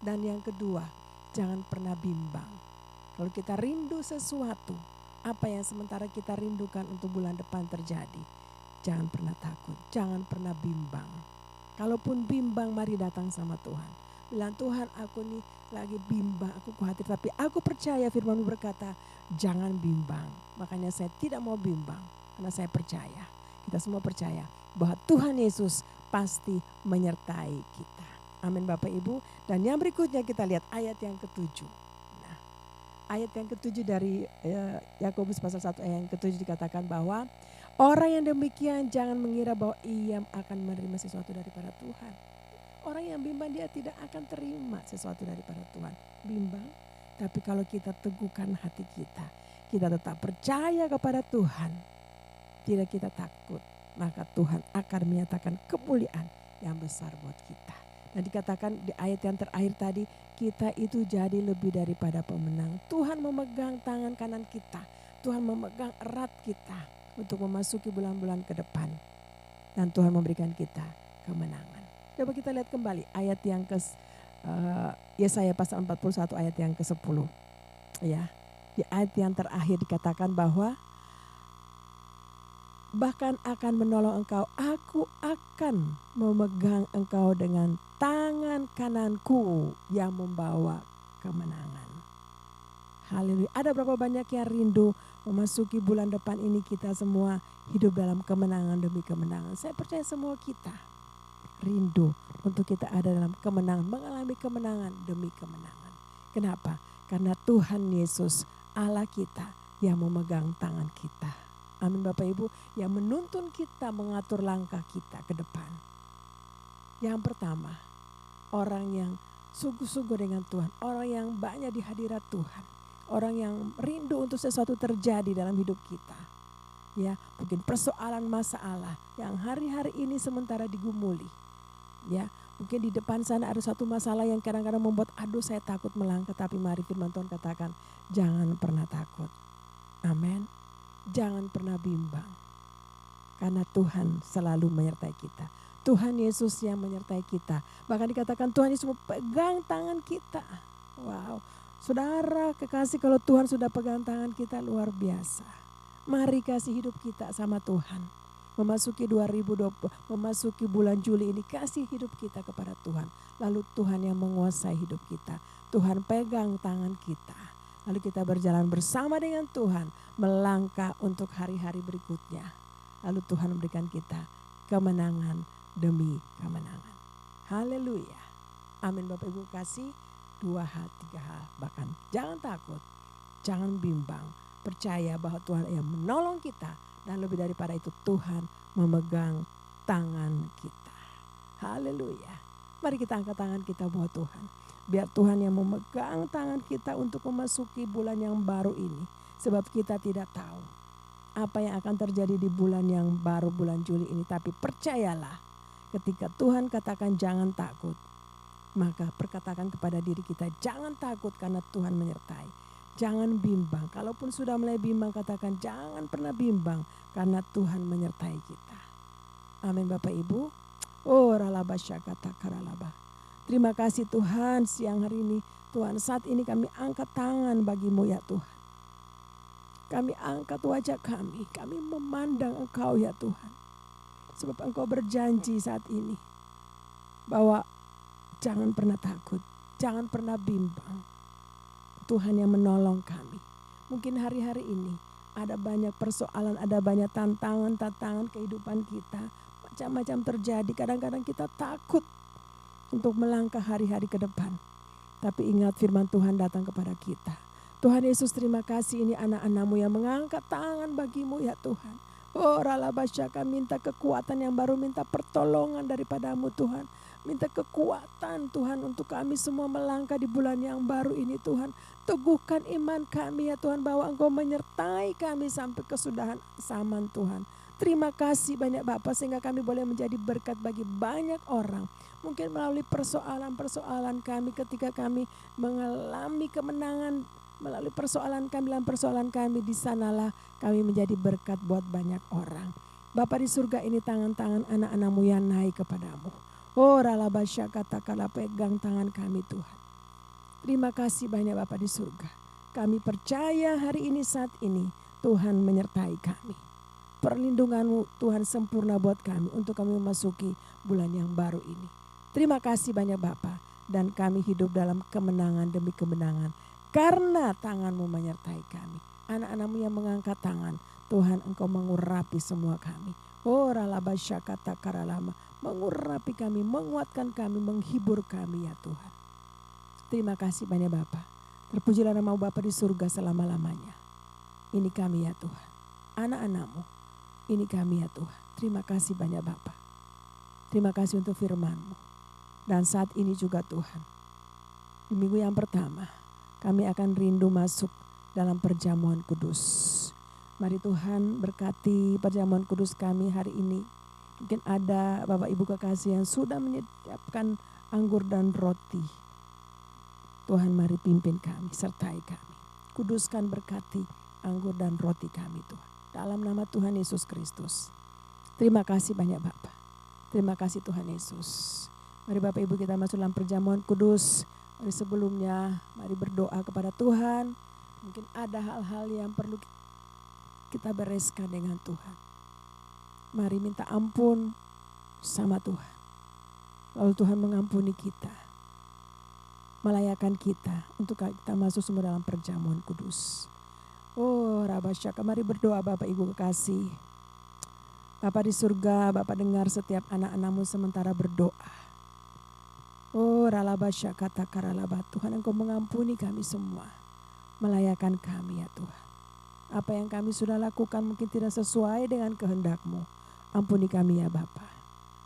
Dan yang kedua, jangan pernah bimbang. Kalau kita rindu sesuatu, apa yang sementara kita rindukan untuk bulan depan terjadi, jangan pernah takut, jangan pernah bimbang. Kalaupun bimbang, mari datang sama Tuhan. Bilang, Tuhan, aku nih lagi bimbang, aku khawatir, tapi aku percaya firman-Mu berkata, jangan bimbang. Makanya saya tidak mau bimbang, karena saya percaya, kita semua percaya bahwa Tuhan Yesus pasti menyertai kita. Amin Bapak Ibu. Dan yang berikutnya kita lihat ayat yang ke-7. Nah, ayat yang ke-7 dari Yakobus pasal 1 ayat yang ke-7 dikatakan bahwa orang yang demikian jangan mengira bahwa ia akan menerima sesuatu daripada Tuhan. Orang yang bimbang dia tidak akan terima sesuatu daripada Tuhan. Bimbang, tapi kalau kita teguhkan hati kita, kita tetap percaya kepada Tuhan, tidak kita takut, maka Tuhan akan menyatakan kemuliaan yang besar buat kita. Nah dikatakan di ayat yang terakhir tadi, kita itu jadi lebih daripada pemenang. Tuhan memegang tangan kanan kita, Tuhan memegang erat kita untuk memasuki bulan-bulan ke depan. Dan Tuhan memberikan kita kemenangan. Coba kita lihat kembali ayat yang Yesaya pasal 41 ayat yang ke-10. Ya, di ayat yang terakhir dikatakan bahwa bahkan akan menolong engkau, aku akan memegang engkau dengan tangan kananku yang membawa kemenangan. Haleluya. Ada berapa banyak yang rindu memasuki bulan depan ini, kita semua hidup dalam kemenangan demi kemenangan. Saya percaya semua kita rindu untuk kita ada dalam kemenangan, mengalami kemenangan demi kemenangan. Kenapa? Karena Tuhan Yesus Allah kita yang memegang tangan kita. Amin Bapak Ibu, yang menuntun kita, mengatur langkah kita ke depan. Yang pertama, orang yang sungguh-sungguh dengan Tuhan, orang yang banyak di hadirat Tuhan, orang yang rindu untuk sesuatu terjadi dalam hidup kita. Ya, mungkin persoalan masalah yang hari-hari ini sementara digumuli. Ya, mungkin di depan sana ada satu masalah yang kadang-kadang membuat aduh saya takut melangkah, tapi mari firman Tuhan katakan, jangan pernah takut. Amin. Jangan pernah bimbang, karena Tuhan selalu menyertai kita. Tuhan Yesus yang menyertai kita. Bahkan dikatakan Tuhan Yesus pegang tangan kita. Wow, saudara kekasih, kalau Tuhan sudah pegang tangan kita luar biasa. Mari kasih hidup kita sama Tuhan. Memasuki 2020, memasuki bulan Juli ini, kasih hidup kita kepada Tuhan. Lalu Tuhan yang menguasai hidup kita. Tuhan pegang tangan kita. Lalu kita berjalan bersama dengan Tuhan, melangkah untuk hari-hari berikutnya. Lalu Tuhan memberikan kita kemenangan demi kemenangan. Haleluya. Amin Bapak Ibu kasih, 2 hal, 3 hal. Bahkan jangan takut, jangan bimbang. Percaya bahwa Tuhan yang menolong kita. Dan lebih daripada itu Tuhan memegang tangan kita. Haleluya. Mari kita angkat tangan kita buat Tuhan. Biar Tuhan yang memegang tangan kita untuk memasuki bulan yang baru ini. Sebab kita tidak tahu apa yang akan terjadi di bulan yang baru, bulan Juli ini. Tapi percayalah, ketika Tuhan katakan jangan takut, maka perkatakan kepada diri kita jangan takut karena Tuhan menyertai. Jangan bimbang, kalaupun sudah mulai bimbang katakan jangan pernah bimbang karena Tuhan menyertai kita. Amin Bapak Ibu. Oh ralaba syakata karalaba. Terima kasih Tuhan siang hari ini. Tuhan saat ini kami angkat tangan bagi-Mu ya Tuhan. Kami angkat wajah kami memandang Engkau ya Tuhan. Sebab Engkau berjanji saat ini bahwa jangan pernah takut, jangan pernah bimbang. Tuhan yang menolong kami. Mungkin hari-hari ini ada banyak persoalan, ada banyak tantangan kehidupan kita. Macam-macam terjadi, kadang-kadang kita takut untuk melangkah hari-hari ke depan. Tapi ingat firman Tuhan datang kepada kita. Tuhan Yesus terima kasih ini anak-anak-Mu yang mengangkat tangan bagi-Mu ya Tuhan. Oh ralabasyaka, minta kekuatan yang baru, minta pertolongan daripada-Mu Tuhan. Minta kekuatan Tuhan untuk kami semua melangkah di bulan yang baru ini Tuhan. Teguhkan iman kami ya Tuhan bahwa Engkau menyertai kami sampai kesudahan zaman Tuhan. Terima kasih banyak Bapak sehingga kami boleh menjadi berkat bagi banyak orang. Mungkin melalui persoalan-persoalan kami ketika kami mengalami kemenangan, melalui persoalan kami, dalam persoalan kami, di sanalah kami menjadi berkat buat banyak orang. Bapa di surga, ini tangan-tangan anak-anak-Mu yang naik kepadamu. Oh ralabasya, katakanlah, pegang tangan kami Tuhan. Terima kasih banyak Bapa di surga. Kami percaya hari ini, saat ini Tuhan menyertai kami. Perlindungan-Mu Tuhan sempurna buat kami untuk kami memasuki bulan yang baru ini. Terima kasih banyak Bapa, dan kami hidup dalam kemenangan demi kemenangan karena tangan-Mu menyertai kami. Anak-anak-Mu yang mengangkat tangan, Tuhan Engkau mengurapi semua kami. Oh ralabasya, katakanlah, mengurapi kami, menguatkan kami, menghibur kami ya Tuhan. Terima kasih banyak Bapa. Terpujilah nama Bapa di surga selama-lamanya. Ini kami ya Tuhan, anak-anak-Mu. Ini kami ya Tuhan. Terima kasih banyak Bapa. Terima kasih untuk firman-Mu. Dan saat ini juga Tuhan, di minggu yang pertama kami akan rindu masuk dalam perjamuan kudus. Mari Tuhan berkati perjamuan kudus kami hari ini. Mungkin ada Bapak Ibu kekasih yang sudah menyiapkan anggur dan roti. Tuhan mari pimpin kami, sertai kami. Kuduskan, berkati anggur dan roti kami Tuhan. Dalam nama Tuhan Yesus Kristus. Terima kasih banyak Bapa. Terima kasih Tuhan Yesus. Mari Bapak Ibu kita masuk dalam perjamuan kudus. Mari sebelumnya mari berdoa kepada Tuhan. Mungkin ada hal-hal yang perlu kita bereskan dengan Tuhan. Mari minta ampun sama Tuhan. Lalu Tuhan mengampuni kita. Melayakan kita untuk kita masuk semua dalam perjamuan kudus. Oh Rabasyaka, mari berdoa Bapak Ibu kekasih. Bapak di surga, Bapak dengar setiap anak-anak-Mu sementara berdoa. Oh Ralabasyaka, takaralaba, Tuhan Engkau mengampuni kami semua. Melayakan kami ya Tuhan. Apa yang kami sudah lakukan mungkin tidak sesuai dengan kehendak-Mu. Ampuni kami ya Bapa.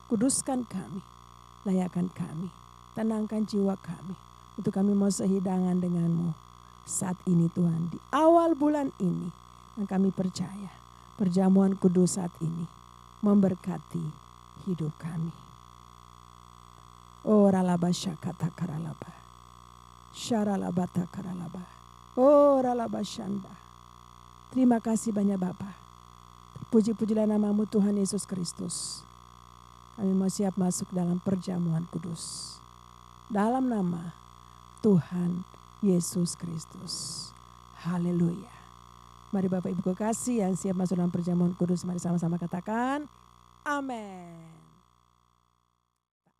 Kuduskan kami. Layakan kami. Tenangkan jiwa kami. Untuk kami mau sehidangan dengan-Mu. Saat ini Tuhan, di awal bulan ini. Dan kami percaya perjamuan kudus saat ini memberkati hidup kami. Oh ralabasya kata karalaba. Syaralabata karalaba. Oh ralabasyanda. Terima kasih banyak Bapa. Puji-pujilah nama-Mu Tuhan Yesus Kristus. Kami mau siap masuk dalam perjamuan kudus. Dalam nama Tuhan Yesus Kristus. Haleluya. Mari Bapak Ibu kekasih yang siap masuk dalam perjamuan kudus. Mari sama-sama katakan amin.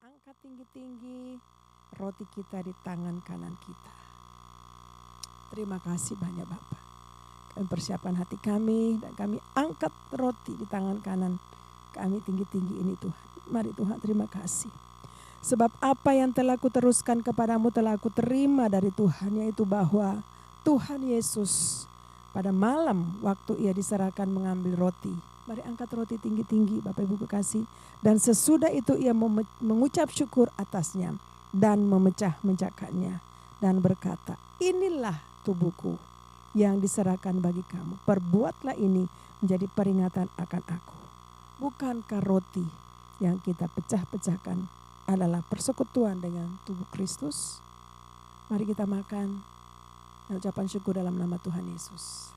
Angkat tinggi-tinggi roti kita di tangan kanan kita. Terima kasih banyak Bapak. Kami persiapkan hati kami dan kami angkat roti di tangan kanan kami tinggi-tinggi ini Tuhan. Mari Tuhan, terima kasih. Sebab apa yang telah kuteruskan kepadamu telah aku terima dari Tuhan, yaitu bahwa Tuhan Yesus pada malam waktu ia diserahkan mengambil roti. Mari angkat roti tinggi-tinggi Bapak Ibu kekasih. Dan sesudah itu ia mengucap syukur atasnya dan memecah-mecahkannya dan berkata, inilah tubuhku yang diserahkan bagi kamu. Perbuatlah ini menjadi peringatan akan aku. Bukankah roti yang kita pecah-pecahkan adalah persekutuan dengan tubuh Kristus? Mari kita makan dan ucapan syukur dalam nama Tuhan Yesus.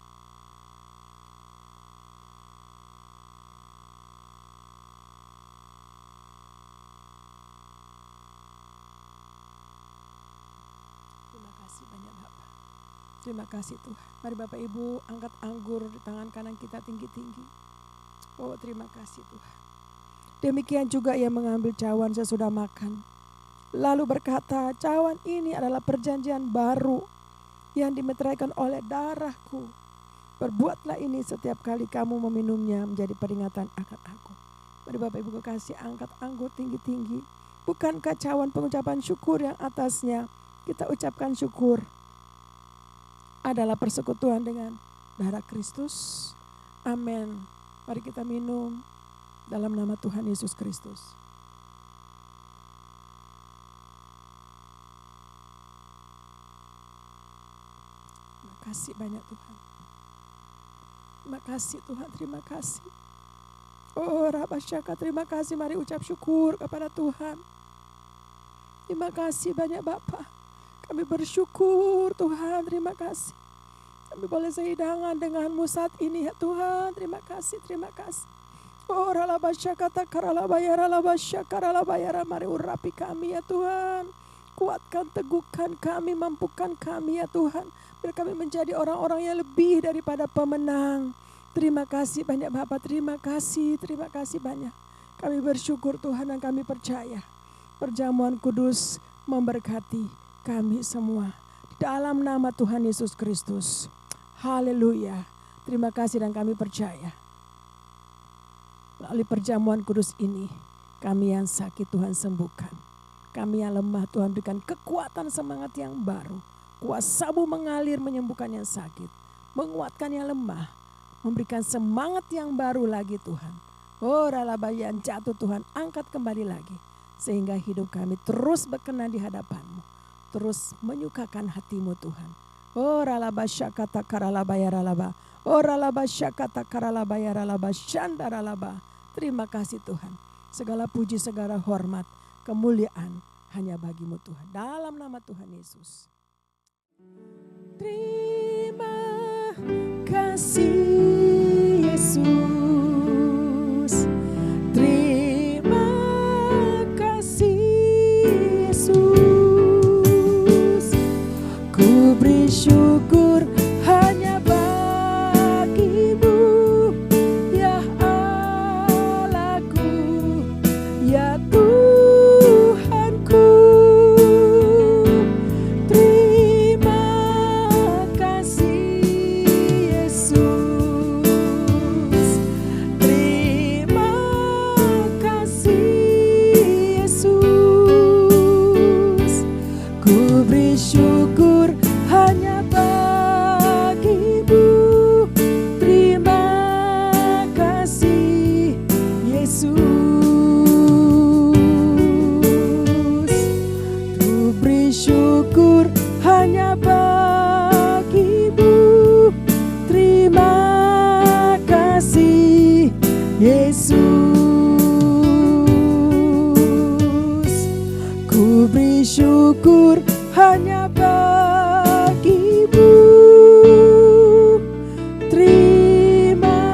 Terima kasih banyak Bapak. Terima kasih Tuhan. Mari Bapak Ibu angkat anggur di tangan kanan kita tinggi-tinggi. Oh terima kasih Tuhan. Demikian juga ia mengambil cawan sesudah makan. Lalu berkata, cawan ini adalah perjanjian baru yang dimeteraikan oleh darahku. Perbuatlah ini setiap kali kamu meminumnya menjadi peringatan akan aku. Mari Bapak Ibu kekasih angkat anggur tinggi-tinggi. Bukankah cawan pengucapan syukur yang atasnya kita ucapkan syukur adalah persekutuan dengan darah Kristus? Amin. Mari kita minum dalam nama Tuhan Yesus Kristus. Terima kasih banyak Tuhan. Terima kasih Tuhan, terima kasih. Oh Rabasyaka, terima kasih. Mari ucap syukur kepada Tuhan. Terima kasih banyak Bapa. Kami bersyukur Tuhan, terima kasih. Kami boleh sehidangan denganmu saat ini ya Tuhan. Terima kasih, terima kasih. Oh ralabasya kata karalabaya ralabasya karalabayara. Mari urapi kami ya Tuhan. Kuatkan, teguhkan kami, mampukan kami ya Tuhan. Biar kami menjadi orang-orang yang lebih daripada pemenang. Terima kasih banyak Bapak, terima kasih banyak. Kami bersyukur Tuhan dan kami percaya perjamuan kudus memberkati kami semua. Di dalam nama Tuhan Yesus Kristus. Haleluya. Terima kasih dan kami percaya. Melalui perjamuan kudus ini, kami yang sakit Tuhan sembuhkan. Kami yang lemah Tuhan berikan kekuatan semangat yang baru. Kuasa-Mu mengalir menyembuhkan yang sakit. Menguatkan yang lemah. Memberikan semangat yang baru lagi Tuhan. Oh ralaba yang jatuh Tuhan angkat kembali lagi. Sehingga hidup kami terus berkenan di hadapan-Mu. Terus menyukakan hati-Mu Tuhan. Oh ralaba syakata karalabaya ralaba. Oh ralaba syakata karalabaya ralaba syanda ralaba. Terima kasih Tuhan. Segala puji, segala hormat, kemuliaan hanya bagi-Mu Tuhan. Dalam nama Tuhan Yesus. Terima kasih Yesus. Terima kasih Yesus. Ku beri syukur hanya bagi-Mu, ya Allahku, ya Tuhanku. Terima kasih Yesus. Terima kasih Yesus. Ku beri syukur hanya bagi-Mu. Terima kasih Yesus. Ku beri syukur hanya bagi-Mu. Terima kasih Yesus. Ku beri syukur hanya bagi-Mu. Terima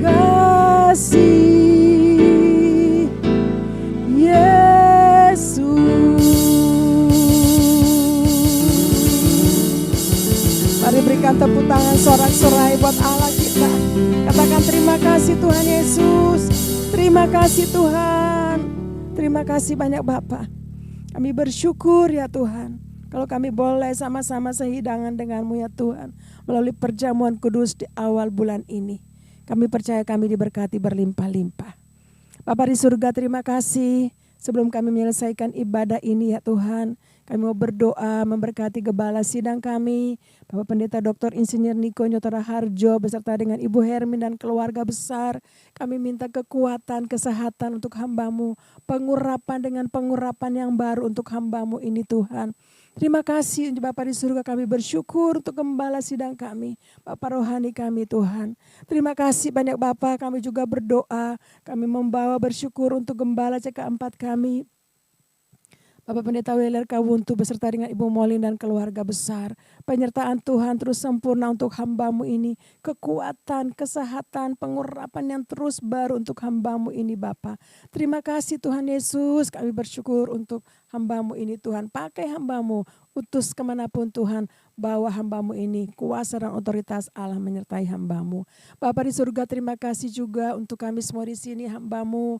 kasih Yesus. Mari berikan tepuk tangan sorak-sorai buat Allah kita. Katakan terima kasih Tuhan Yesus. Terima kasih Tuhan. Terima kasih banyak Bapak. Kami bersyukur ya Tuhan. Kalau kami boleh sama-sama sehidangan denganmu ya Tuhan. Melalui perjamuan kudus di awal bulan ini. Kami percaya kami diberkati berlimpah-limpah. Bapa di surga terima kasih. Sebelum kami menyelesaikan ibadah ini ya Tuhan. Kami mau berdoa memberkati gembala sidang kami. Bapak Pendeta Dr. Insinyur Niko Nyotora Harjo beserta dengan Ibu Hermin dan keluarga besar. Kami minta kekuatan, kesehatan untuk hamba-Mu. Pengurapan dengan pengurapan yang baru untuk hamba-Mu ini Tuhan. Terima kasih Bapak di surga, kami bersyukur untuk gembala sidang kami. Bapak rohani kami Tuhan. Terima kasih banyak Bapak, kami juga berdoa. Kami membawa bersyukur untuk gembala CK4 kami. Bapak Pendeta Weler Kawuntu beserta dengan Ibu Molin dan keluarga besar. Penyertaan Tuhan terus sempurna untuk hamba-Mu ini. Kekuatan, kesehatan, pengurapan yang terus baru untuk hamba-Mu ini Bapa. Terima kasih Tuhan Yesus, kami bersyukur untuk hamba-Mu ini Tuhan. Pakai hamba-Mu, utus kemanapun Tuhan. Bawa hamba-Mu ini, kuasa dan otoritas Allah menyertai hamba-Mu. Bapa di surga terima kasih juga untuk kami semua di sini hamba-Mu.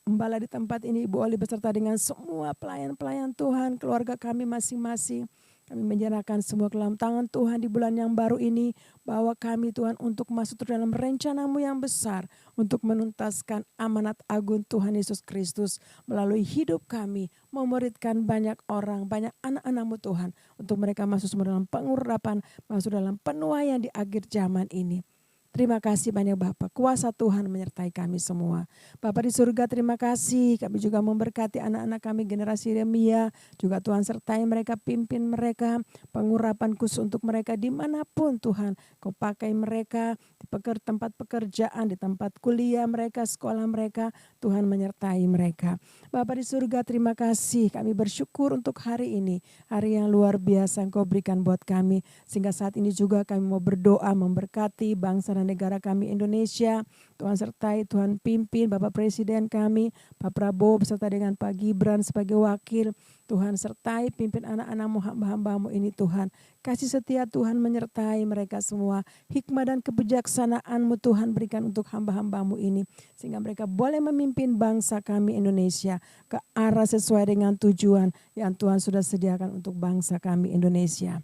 Gembala di tempat ini Ibu Oli beserta dengan semua pelayan-pelayan Tuhan, keluarga kami masing-masing. Kami menyerahkan semua ke dalam tangan Tuhan di bulan yang baru ini. Bawa kami Tuhan untuk masuk ke dalam rencana-Mu yang besar. Untuk menuntaskan amanat agung Tuhan Yesus Kristus. Melalui hidup kami, memuridkan banyak orang, banyak anak-anak-Mu Tuhan. Untuk mereka masuk semua dalam pengurapan, masuk dalam penuaian di akhir zaman ini. Terima kasih banyak Bapak, kuasa Tuhan menyertai kami semua. Bapak di surga terima kasih, kami juga memberkati anak-anak kami generasi Yeremia, juga Tuhan sertai mereka, pimpin mereka, pengurapan khusus untuk mereka dimanapun Tuhan. Kau pakai mereka di tempat pekerjaan, di tempat kuliah mereka, sekolah mereka, Tuhan menyertai mereka. Bapak di surga terima kasih, kami bersyukur untuk hari ini, hari yang luar biasa Engkau berikan buat kami. Sehingga saat ini juga kami mau berdoa memberkati bangsa dan negara kami Indonesia. Tuhan sertai, Tuhan pimpin Bapak Presiden kami, Pak Prabowo beserta dengan Pak Gibran sebagai wakil. Tuhan sertai, pimpin anak-anak-Mu, hamba-hamba-Mu ini Tuhan. Kasih setia Tuhan menyertai mereka semua. Hikmah dan kebijaksanaan-Mu Tuhan berikan untuk hamba-hamba-Mu ini. Sehingga mereka boleh memimpin bangsa kami Indonesia ke arah sesuai dengan tujuan yang Tuhan sudah sediakan untuk bangsa kami Indonesia.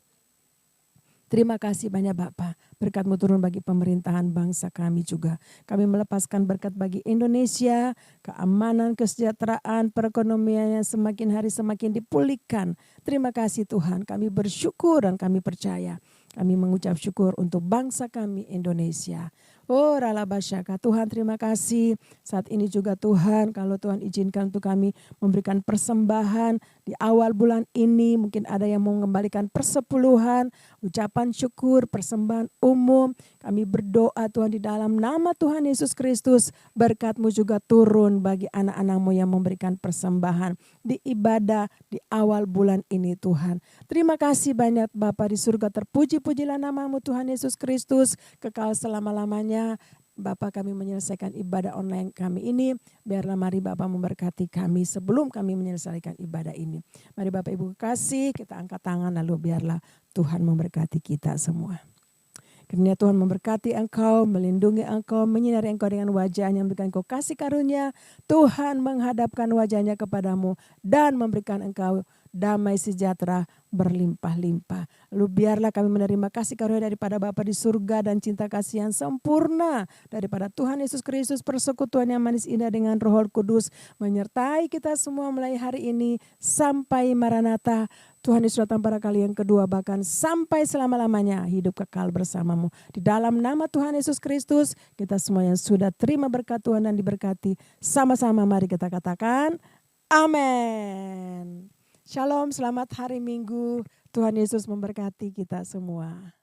Terima kasih banyak Bapak, berkat-Mu turun bagi pemerintahan bangsa kami juga. Kami melepaskan berkat bagi Indonesia, keamanan, kesejahteraan, perekonomian yang semakin hari semakin dipulihkan. Terima kasih Tuhan, kami bersyukur dan kami percaya. Kami mengucap syukur untuk bangsa kami Indonesia. Oh Ralabasyaka, Tuhan terima kasih. Saat ini juga Tuhan, kalau Tuhan izinkan untuk kami memberikan persembahan di awal bulan ini. Mungkin ada yang mau mengembalikan persepuluhan, ucapan syukur, persembahan umum. Kami berdoa Tuhan di dalam nama Tuhan Yesus Kristus. Berkat-Mu juga turun bagi anak-anak-Mu yang memberikan persembahan di ibadah di awal bulan ini Tuhan. Terima kasih banyak Bapa di surga, terpuji-pujilah nama-Mu Tuhan Yesus Kristus, kekal selama-lamanya. Bapak kami menyelesaikan ibadah online kami ini, biarlah mari Bapak memberkati kami sebelum kami menyelesaikan ibadah ini. Mari Bapak Ibu kasih, kita angkat tangan lalu biarlah Tuhan memberkati kita semua. Kiranya Tuhan memberkati engkau, melindungi engkau, menyinari engkau dengan wajah-Nya, memberikan engkau kasih karunia. Tuhan menghadapkan wajah-Nya kepadamu dan memberikan engkau damai sejahtera berlimpah-limpah. Lalu biarlah kami menerima kasih karunia daripada Bapa di surga dan cinta kasih yang sempurna daripada Tuhan Yesus Kristus, persekutuan yang manis indah dengan Roh Kudus menyertai kita semua mulai hari ini sampai Maranatha. Tuhan Yesus datang pada kali yang kedua, bahkan sampai selama-lamanya hidup kekal bersamamu. Di dalam nama Tuhan Yesus Kristus, kita semua yang sudah terima berkat Tuhan dan diberkati, sama-sama mari kita katakan amin. Shalom, selamat hari Minggu. Tuhan Yesus memberkati kita semua.